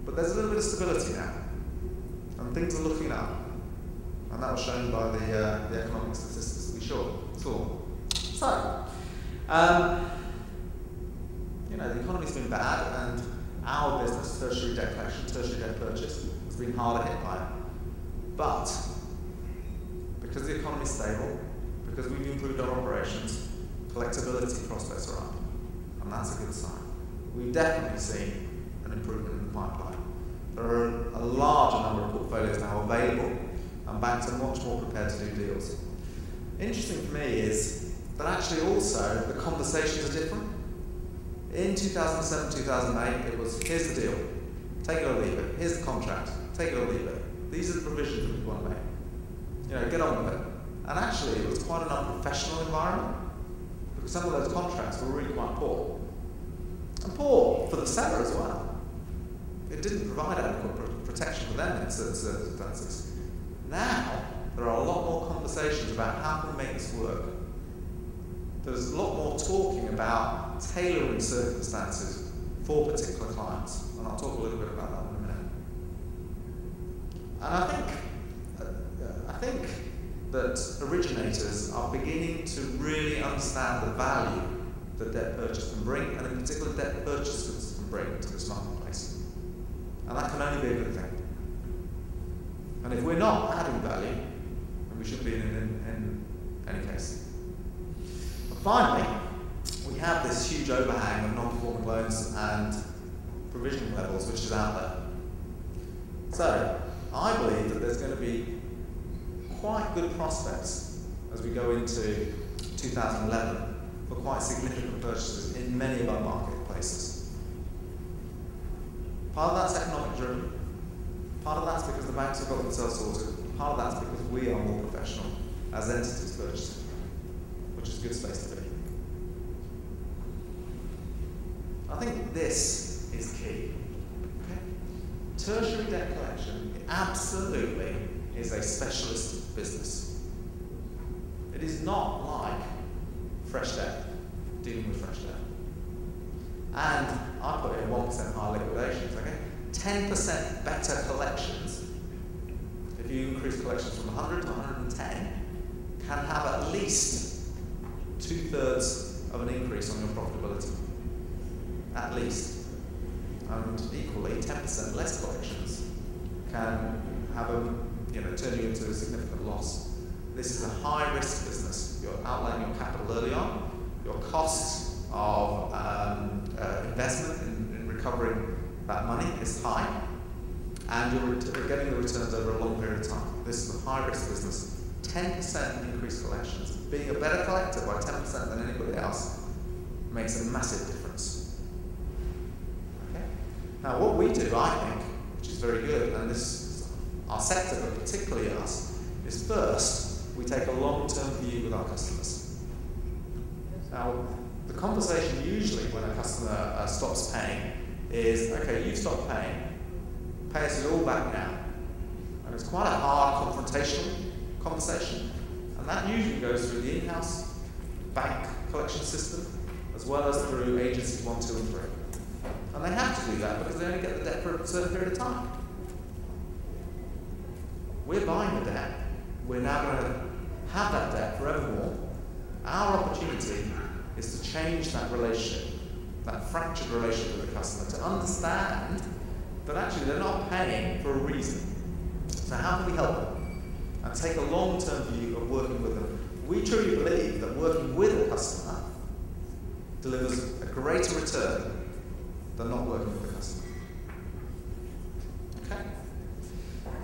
But there's a little bit of stability now, and things are looking up. And that was shown by the economic statistics that we saw. So, the economy's been bad, and our business, tertiary debt collection, tertiary debt purchase, has been harder hit by it. But because the economy's stable, because we've improved our operations, collectability prospects are up, and that's a good sign. We've definitely seen an improvement in the pipeline. There are a larger number of portfolios now available, and banks are much more prepared to do deals. Interesting for me is that actually also the conversations are different. In 2007, 2008, it was, here's the deal, take it or leave it, here's the contract, take it or leave it. These are the provisions that we want to make. Get on with it. And actually, it was quite an unprofessional environment, because some of those contracts were really quite poor. And poor for the seller as well. It didn't provide adequate protection for them in certain circumstances. Now, there are a lot more conversations about how can we make this work. There's a lot more talking about tailoring circumstances for particular clients, and I'll talk a little bit about that in a minute. And I think that originators are beginning to really understand the value that debt purchase can bring, and in particular debt purchasers can bring to this marketplace. And that can only be a good thing. And if we're not adding value, then we shouldn't be in any case. But finally, we have this huge overhang of non-performing loans and provisioning levels which is out there. So, I believe that there's going to be quite good prospects as we go into 2011 for quite significant purchases in many of our marketplaces. Part of that's economic driven, part of that's because the banks have got themselves sorted, part of that's because we are more professional as entities purchasing, which is a good space to be. I think this is key. Okay? Tertiary debt collection absolutely is a specialist business. It is not like fresh debt, dealing with fresh debt. And I put in 1% higher liquidations, okay? 10% better collections, if you increase collections from 100 to 110, can have at least 2/3 of an increase on your profitability. At least. And equally, 10% less collections can have turn you into a significant loss. This is a high-risk business. You're outlaying your capital early on. Your costs of investment in recovering that money is high, and you're getting the returns over a long period of time. This is a high-risk business. 10% increased collections. Being a better collector by 10% than anybody else makes a massive difference. Okay? Now, what we do, I think, which is very good, and this our sector, but particularly us, is first, we take a long-term view with our customers. Now, the conversation usually when a customer stops paying is, okay, you've stopped paying, pay us it all back now. And it's quite a hard confrontational conversation. And that usually goes through the in-house bank collection system, as well as through agencies 1, 2, and 3. And they have to do that because they only get the debt for a certain period of time. We're buying the debt. We're now going to have that debt forevermore. Our opportunity is to change that relationship, that fractured relationship with the customer, to understand that actually they're not paying for a reason. So how can we help them? And take a long-term view of working with them. We truly believe that working with a customer delivers a greater return than not working with the customer. Okay?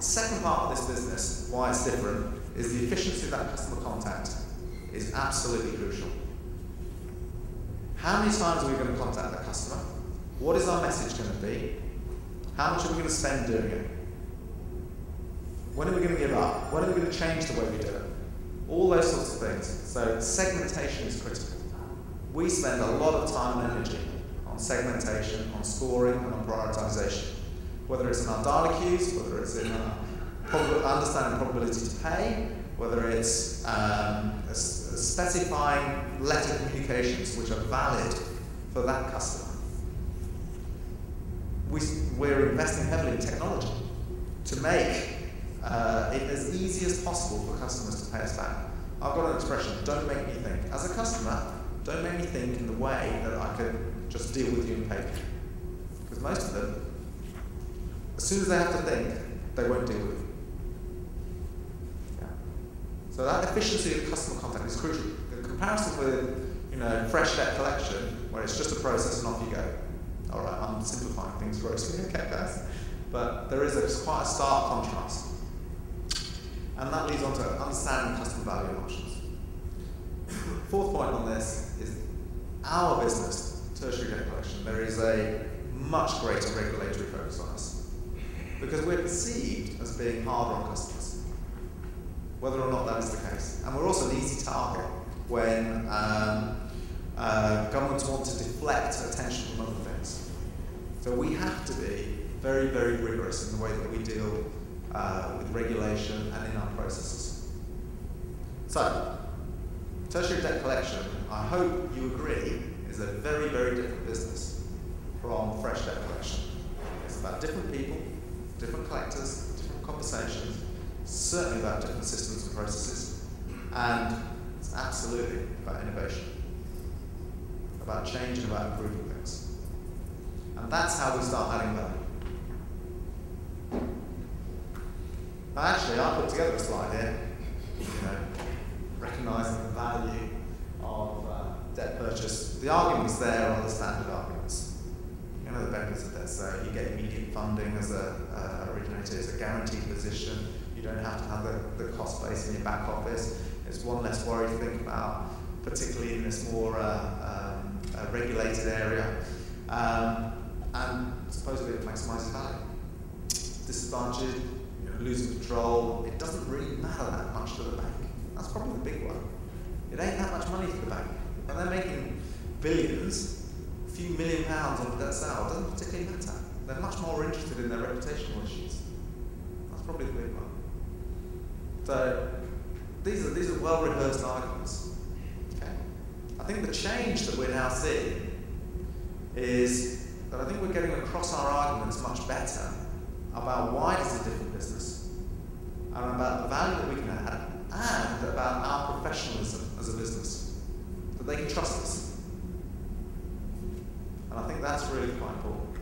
Second part of this business, why it's different, is the efficiency of that customer contact is absolutely crucial. How many times are we going to contact that customer? What is our message going to be? How much are we going to spend doing it? When are we going to give up? When are we going to change the way we do it? All those sorts of things. So segmentation is critical. We spend a lot of time and energy on segmentation, on scoring, and on prioritization. Whether it's in our dialer queues, whether it's in our understanding probability to pay, whether it's specifying letter communications which are valid for that customer. we're investing heavily in technology to make it as easy as possible for customers to pay us back. I've got an expression, don't make me think. As a customer, don't make me think in the way that I could just deal with you and pay you. Because most of them, as soon as they have to think, they won't deal with you. Yeah. So that efficiency of customer contact is crucial. In comparison with, fresh debt collection, where it's just a process and off you go. All right, I'm simplifying things grossly, okay, guys? But there is quite a stark contrast. And that leads on to understanding customer value and options. Fourth point on this is our business, tertiary debt collection, there is a much greater regulatory focus on us. Because we're perceived as being harder on customers, whether or not that is the case. And we're also an easy target when governments want to deflect attention from other things. So we have to be very, very rigorous in the way that we deal with regulation and in our processes. So, tertiary debt collection, I hope you agree, is a very, very different business from fresh debt collection. It's about different people, different collectors, different conversations, certainly about different systems and processes, and it's absolutely about innovation, about change and about improving things. And that's how we start adding value. Actually, I put together a slide here, recognising the value of debt purchase. The arguments there are the standard arguments. The benefits of debt, so you get immediate funding as a originator, it's a guaranteed position, you don't have to have the cost base in your back office, it's one less worry to think about, particularly in this more regulated area, and supposedly it maximises value. Disadvantage, losing control, it doesn't really matter that much to the bank. That's probably the big one. It ain't that much money to the bank. When they're making billions, a few £1 million on a debt sale, it doesn't particularly matter. They're much more interested in their reputational issues. That's probably the big one. So these are well-rehearsed arguments. Okay? I think the change that we're now seeing is that I think we're getting across our arguments much better about why this is a different business, and about the value that we can add, and about our professionalism as a business, that they can trust us. And I think that's really quite important.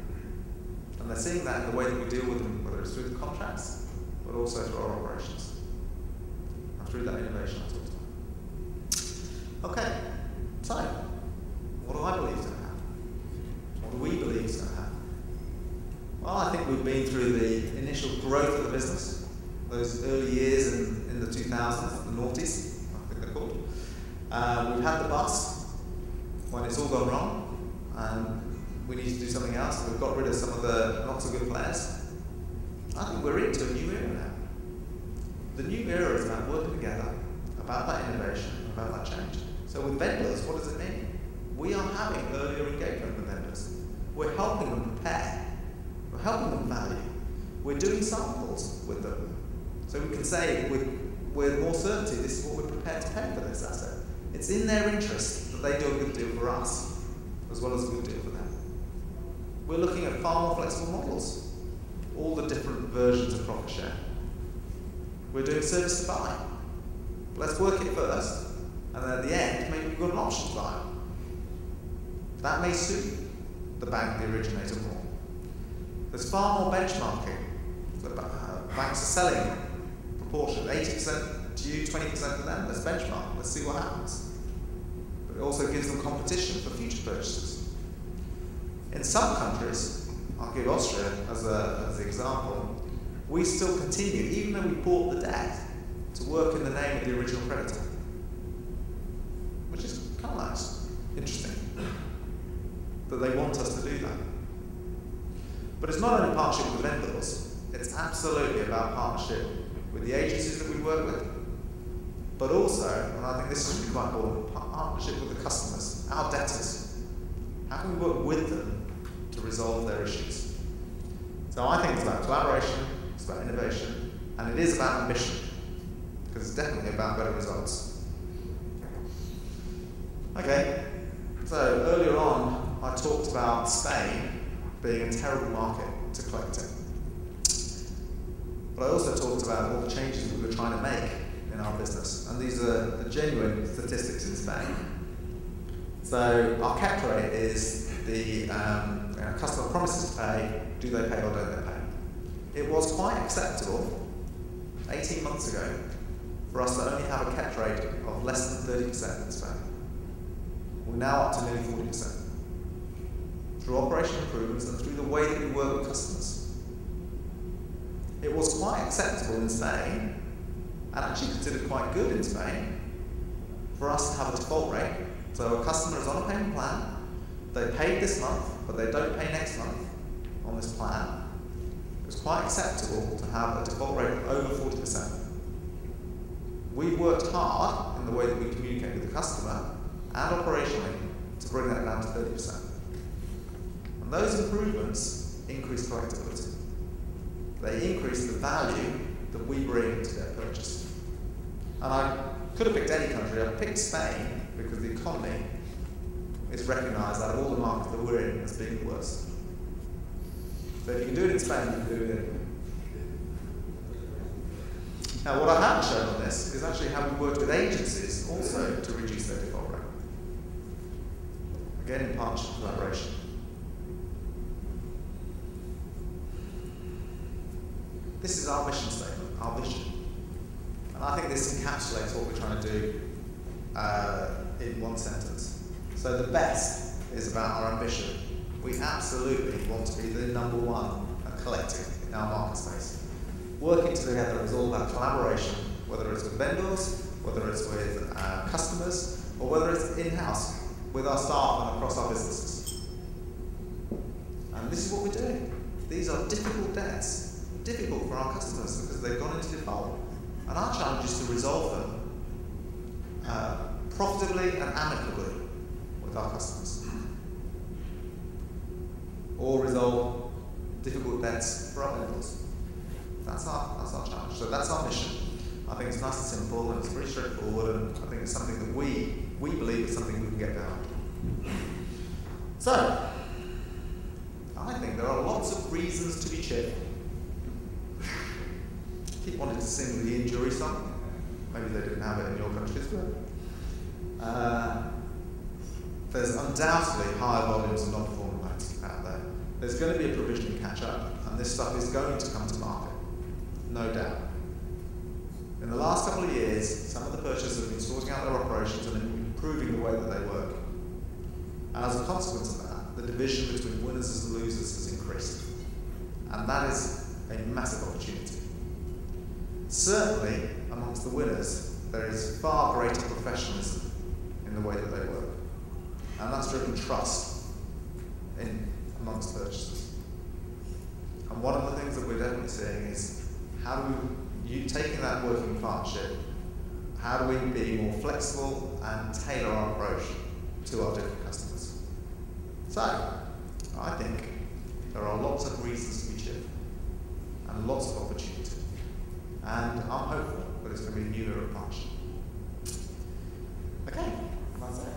And they're seeing that in the way that we deal with them, whether it's through the contracts, but also through our operations, and through that innovation I talked about. Okay, so, what do I believe is going to happen? What do we believe is going to happen? Well, I think we've been through the initial growth of the business, those early years in the 2000s, the noughties, I think they're called. We've had the bust, when it's all gone wrong, and we need to do something else, and we've got rid of some of the not so good players. I think we're into a new era now. The new era is about working together, about that innovation, about that change. So with vendors, what does it mean? We are having earlier engagement with vendors. We're helping them prepare. We're helping them value. We're doing samples with them. So we can say with more certainty, this is what we're prepared to pay for this asset. It's in their interest that they do a good deal for us, as well as a good deal for them. We're looking at far more flexible models, all the different versions of profit share. We're doing service to buy. Let's work it first, and then at the end, maybe we've got an option to buy. That may suit the bank, the originator, more. There's far more benchmarking. The banks are selling proportion, 80% to you, 20% to them. Let's benchmark, let's see what happens. But it also gives them competition for future purchases. In some countries, I'll give Austria as an example, we still continue, even though we bought the debt, to work in the name of the original creditor. Which is kind of nice, interesting, that they want us to do that. But it's not only partnership with the vendors, it's absolutely about partnership with the agencies that we work with, but also, and I think this is really quite important, partnership with the customers, our debtors. How can we work with them to resolve their issues? So I think it's about collaboration, it's about innovation, and it is about ambition, because it's definitely about better results. Okay, so earlier on I talked about Spain being a terrible market to collect in. But I also talked about all the changes that we were trying to make in our business, and these are the genuine statistics in Spain. So our catch rate is the customer promises to pay, do they pay or don't they pay? It was quite acceptable 18 months ago for us to only have a catch rate of less than 30% in Spain. We're now up to nearly 40%. Through operational improvements and through the way that we work with customers. It was quite acceptable in Spain, and actually considered quite good in Spain, for us to have a default rate. So a customer is on a payment plan, they paid this month, but they don't pay next month on this plan. It was quite acceptable to have a default rate of over 40%. We've worked hard in the way that we communicate with the customer and operationally to bring that down to 30%. And those improvements increase collectability. They increase the value that we bring to their purchase. And I could have picked any country. I picked Spain because the economy is recognised out of all the markets that we're in as being the worst. So if you can do it in Spain, you can do it anywhere. Now, what I haven't shown on this is actually how we worked with agencies also to reduce their default rate. Again, in partnership collaboration. This is our mission statement, our vision. And I think this encapsulates what we're trying to do in one sentence. So the best is about our ambition. We absolutely want to be the number one collective in our market space. Working together is all about collaboration, whether it's with vendors, whether it's with customers, or whether it's in-house with our staff and across our businesses. And this is what we're doing. These are difficult debts, difficult for our customers because they've gone into default. And our challenge is to resolve them profitably and amicably with our customers. Or resolve difficult debts for our vendors. That's our challenge. So that's our mission. I think it's nice and simple and it's very straightforward, and I think it's something that we believe is something we can get behind. So, I think there are lots of reasons to be cheerful. Keep wanting to sing the Ian Jury song. Maybe they didn't have it in your countries, but there's undoubtedly higher volumes of non-performing loans out there. There's going to be a provisioning catch-up, and this stuff is going to come to market, no doubt. In the last couple of years, some of the purchasers have been sorting out their operations and improving the way that they work. And as a consequence of that, the division between winners and losers has increased. And that is a massive opportunity. Certainly, amongst the winners, there is far greater professionalism in the way that they work. And that's driven trust amongst purchasers. And one of the things that we're definitely seeing is how do we, taking that working partnership, how do we be more flexible and tailor our approach to our different customers? So, I think there are lots of reasons to be cheerful and lots of opportunity. And I'm hopeful that it's going to be a new era of partnership. Okay, that's it.